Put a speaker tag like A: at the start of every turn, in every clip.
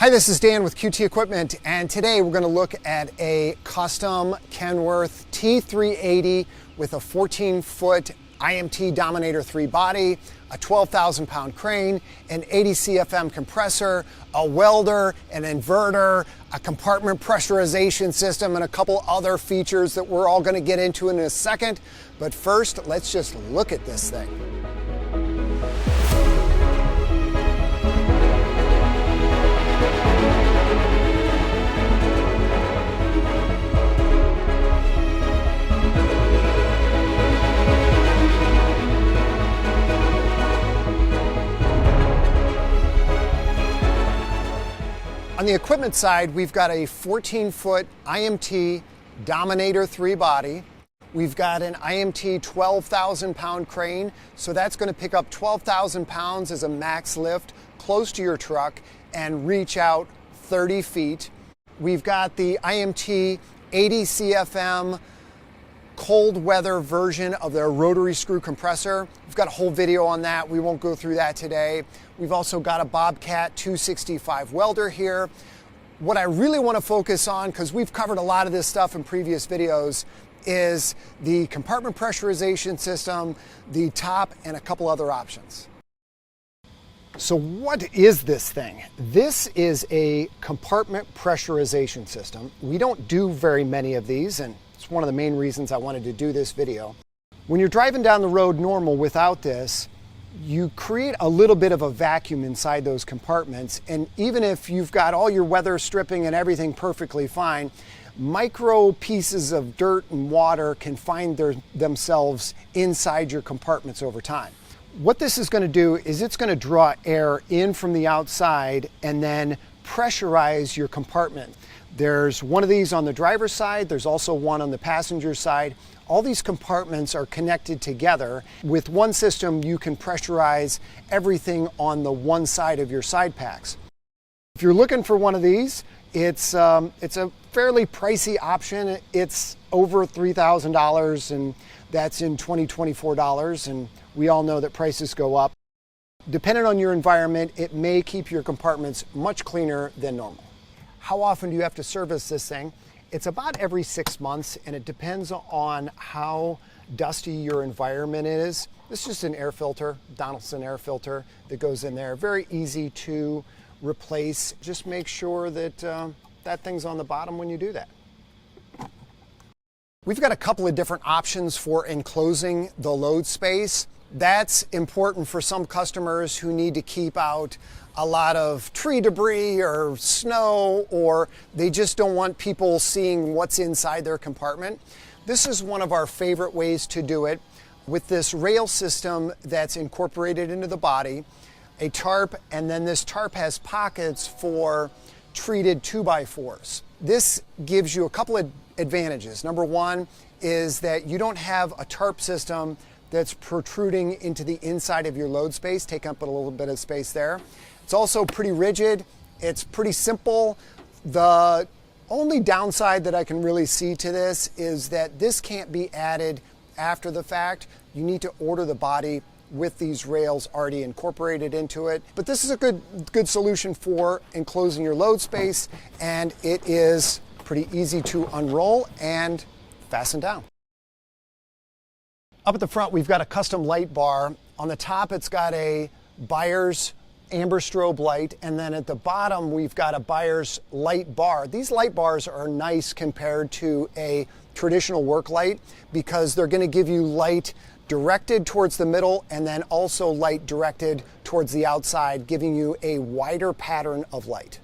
A: Hi, this is Dan with QT Equipment, and today we're going to look at a custom Kenworth T380 with a 14-foot IMT Dominator 3 body, a 12,000-pound crane, an 80 CFM compressor, a welder, an inverter, a compartment pressurization system, and a couple other features that we're all going to get into in a second. But first, let's just look at this thing. On the equipment side, we've got a 14-foot IMT Dominator 3 body. We've got an IMT 12,000-pound crane, so that's going to pick up 12,000 pounds as a max lift close to your truck and reach out 30 feet. We've got the IMT 80 CFM cold weather version of their Rotary Screw Compressor. We've got a whole video on that. We won't go through that today. We've also got a Bobcat 265 welder here. What I really want to focus on, because we've covered a lot of this stuff in previous videos, is the compartment pressurization system, the top, and a couple other options. So what is this thing? This is a compartment pressurization system. We don't do very many of these, and it's one of the main reasons I wanted to do this video. When you're driving down the road normal without this, you create a little bit of a vacuum inside those compartments, and even if you've got all your weather stripping and everything perfectly fine, micro pieces of dirt and water can find themselves inside your compartments over time. What this is going to do is it's going to draw air in from the outside and then pressurize your compartment. There's one of these on the driver's side, there's also one on the passenger side. All these compartments are connected together. With one system, you can pressurize everything on the one side of your side packs. If you're looking for one of these, it's a fairly pricey option. It's over $3,000, and that's in 2024 dollars, and we all know that prices go up. Depending on your environment, it may keep your compartments much cleaner than normal. How often do you have to service this thing? It's about every 6 months, and it depends on how dusty your environment is. This is just an air filter, Donaldson air filter that goes in there. Very easy to replace. Just make sure that that thing's on the bottom when you do that. We've got a couple of different options for enclosing the load space. That's important for some customers who need to keep out a lot of tree debris or snow, or they just don't want people seeing what's inside their compartment. This is one of our favorite ways to do it with this rail system that's incorporated into the body, a tarp, and then this tarp has pockets for treated 2x4s. This gives you a couple of advantages. Number one is that you don't have a tarp system that's protruding into the inside of your load space, take up a little bit of space there. It's also pretty rigid, it's pretty simple. The only downside that I can really see to this is that this can't be added after the fact. You need to order the body with these rails already incorporated into it. But this is a good solution for enclosing your load space, and it is pretty easy to unroll and fasten down. Up at the front, we've got a custom light bar. On the top, it's got a Byers amber strobe light, and then at the bottom, we've got a Byers light bar. These light bars are nice compared to a traditional work light because they're going to give you light directed towards the middle and then also light directed towards the outside, giving you a wider pattern of light.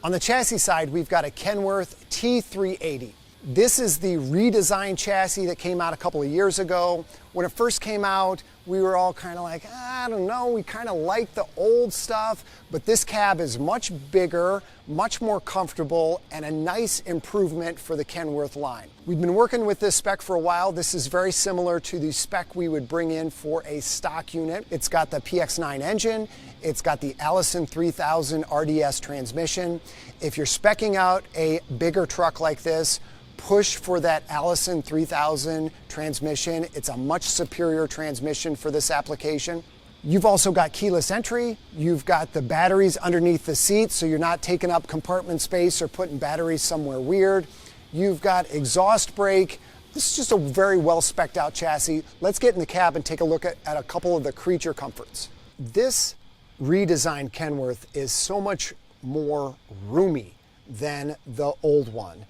A: On the chassis side, we've got a Kenworth T380. This is the redesigned chassis that came out a couple of years ago. When it first came out, we were all kind of like, I don't know, we kind of like the old stuff, but this cab is much bigger, much more comfortable, and a nice improvement for the Kenworth line. We've been working with this spec for a while. This is very similar to the spec we would bring in for a stock unit. It's got the PX9 engine, it's got the Allison 3000 RDS transmission. If you're speccing out a bigger truck like this, push for that Allison 3000 transmission. It's a much superior transmission for this application. You've also got keyless entry. You've got the batteries underneath the seat, so you're not taking up compartment space or putting batteries somewhere weird. You've got exhaust brake. This is just a very well spec'd out chassis. Let's get in the cab and take a look at a couple of the creature comforts. This redesigned Kenworth is so much more roomy than the old one.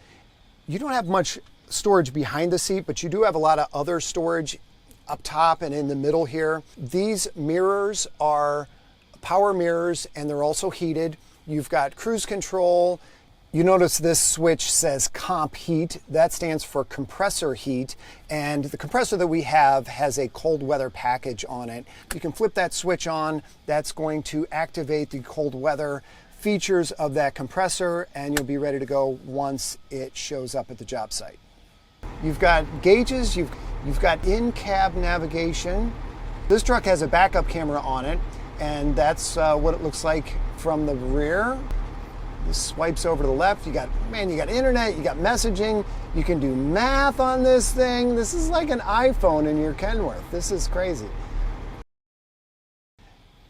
A: You don't have much storage behind the seat, but you do have a lot of other storage up top and in the middle here. These mirrors are power mirrors and they're also heated. You've got cruise control. You notice this switch says comp heat. That stands for compressor heat. And the compressor that we have has a cold weather package on it. You can flip that switch on. That's going to activate the cold weather features of that compressor and you'll be ready to go once it shows up at the job site. You've got gauges, you've got in-cab navigation. This truck has a backup camera on it, and that's what it looks like from the rear. This swipes over to the left. You got internet, you got messaging. You can do math on this thing. This is like an iPhone in your Kenworth. This is crazy.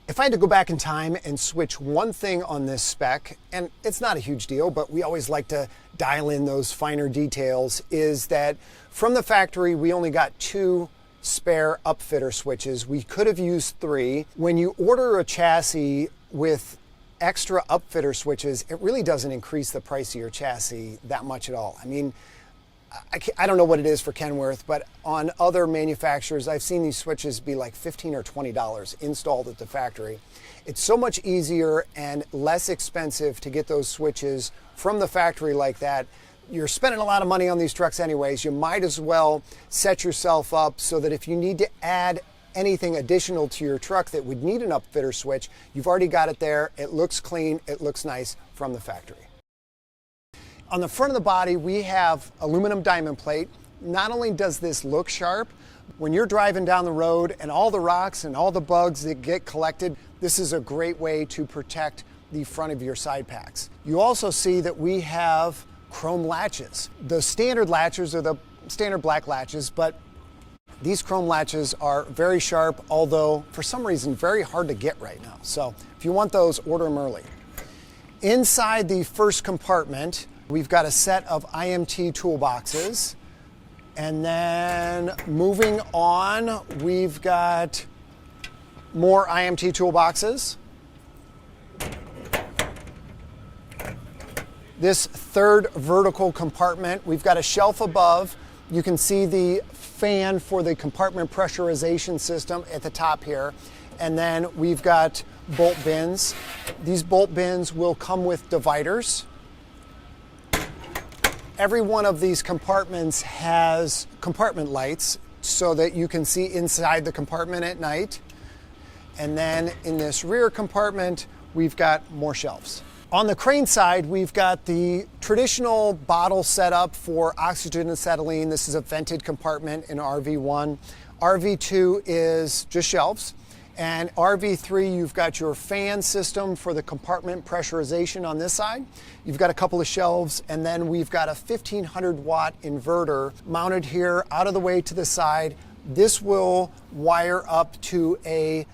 A: If I had to go back in time and switch one thing on this spec, and it's not a huge deal, but we always like to dial in those finer details, is that from the factory, we only got 2 spare upfitter switches. We could have used 3. When you order a chassis with extra upfitter switches, it really doesn't increase the price of your chassis that much at all. I mean, I don't know what it is for Kenworth, but on other manufacturers, I've seen these switches be like $15 or $20 installed at the factory. It's so much easier and less expensive to get those switches from the factory like that. You're spending a lot of money on these trucks anyways. You might as well set yourself up so that if you need to add anything additional to your truck that would need an upfitter switch, you've already got it there. It looks clean. It looks nice from the factory. On the front of the body, we have aluminum diamond plate. Not only does this look sharp, when you're driving down the road and all the rocks and all the bugs that get collected, this is a great way to protect the front of your side packs. You also see that we have chrome latches. The standard latches are the standard black latches, but these chrome latches are very sharp, although for some reason very hard to get right now. So if you want those, order them early. Inside the first compartment, we've got a set of IMT toolboxes. And then moving on, we've got more IMT toolboxes. This third vertical compartment, we've got a shelf above. You can see the fan for the compartment pressurization system at the top here. And then we've got bolt bins. These bolt bins will come with dividers. Every one of these compartments has compartment lights so that you can see inside the compartment at night. And then in this rear compartment, we've got more shelves. On the crane side, we've got the traditional bottle setup for oxygen and acetylene. This is a vented compartment in RV1. RV2 is just shelves. And RV3, you've got your fan system for the compartment pressurization on this side. You've got a couple of shelves, and then we've got a 1500 watt inverter mounted here out of the way to the side. This will wire up to a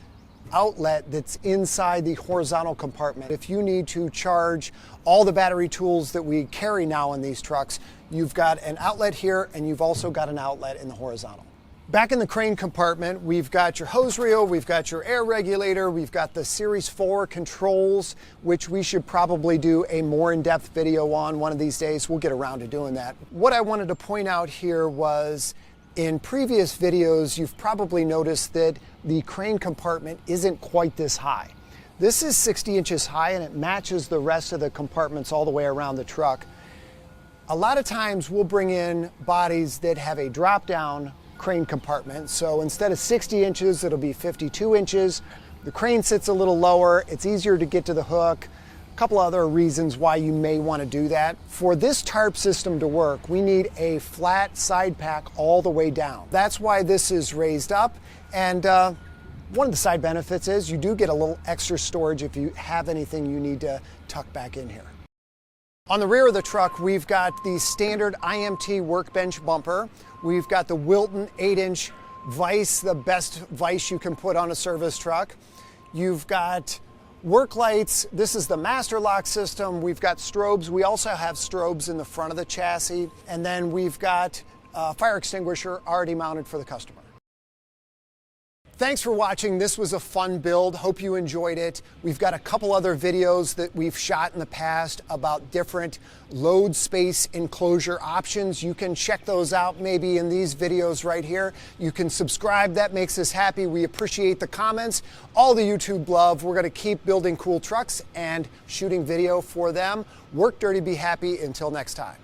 A: outlet that's inside the horizontal compartment. If you need to charge all the battery tools that we carry now in these trucks, you've got an outlet here, and you've also got an outlet in the horizontal. Back in the crane compartment, we've got your hose reel, we've got your air regulator, we've got the Series 4 controls, which we should probably do a more in-depth video on one of these days. We'll get around to doing that. What I wanted to point out here was, in previous videos, you've probably noticed that the crane compartment isn't quite this high. This is 60 inches high and it matches the rest of the compartments all the way around the truck. A lot of times we'll bring in bodies that have a drop-down crane compartment. So instead of 60 inches, it'll be 52 inches. The crane sits a little lower. It's easier to get to the hook. A couple other reasons why you may want to do that. For this tarp system to work, we need a flat side pack all the way down. That's why this is raised up. And one of the side benefits is you do get a little extra storage if you have anything you need to tuck back in here. On the rear of the truck, we've got the standard IMT workbench bumper. We've got the Wilton 8-inch vise, the best vise you can put on a service truck. You've got work lights. This is the master lock system. We've got strobes. We also have strobes in the front of the chassis. And then we've got a fire extinguisher already mounted for the customer. Thanks for watching. This was a fun build. Hope you enjoyed it. We've got a couple other videos that we've shot in the past about different load space enclosure options. You can check those out maybe in these videos right here. You can subscribe. That makes us happy. We appreciate the comments, all the YouTube love. We're going to keep building cool trucks and shooting video for them. Work dirty, be happy. Until next time.